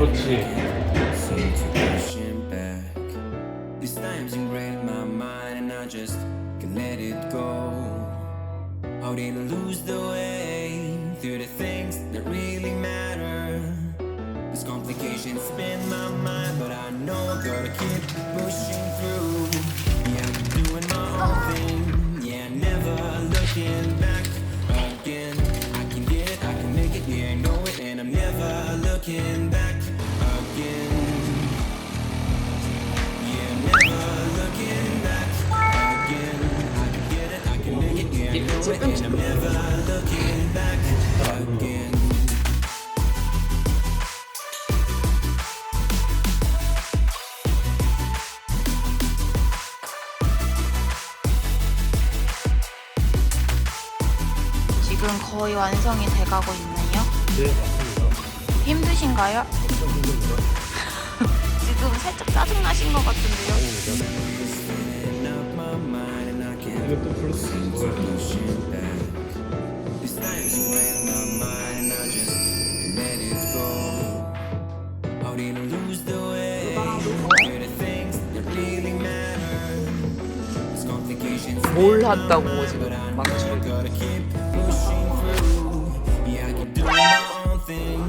그렇지. These times ingrained my mind and I just can't let it go. How did I lose the way through the things that really matter? This complication spin my mind, but I know I gotta keep pushing through. Yeah, I'm doing my own thing. Yeah, never looking back again. I can get it, I can make it, yeah, I know it, and I'm never looking back again. Yeah, never looking back again. I can get it, I can make it, yeah, I know it, and I'm never looking back again. 지금 거의 완성이 돼가고 있네요. 네, 맞습니다. 힘드신가요? 엄청 힘듭니다. 지금 살짝 짜증나신 것 같은데요? 이거 또 플러스 뭐야? These times you ran my mind and I just let it go. How did I lose the way? Through the things that really matter. These complications. 뭘 한다고 지금 I 망치를. gotta keep pushing through. Yeah, I can do my own thing.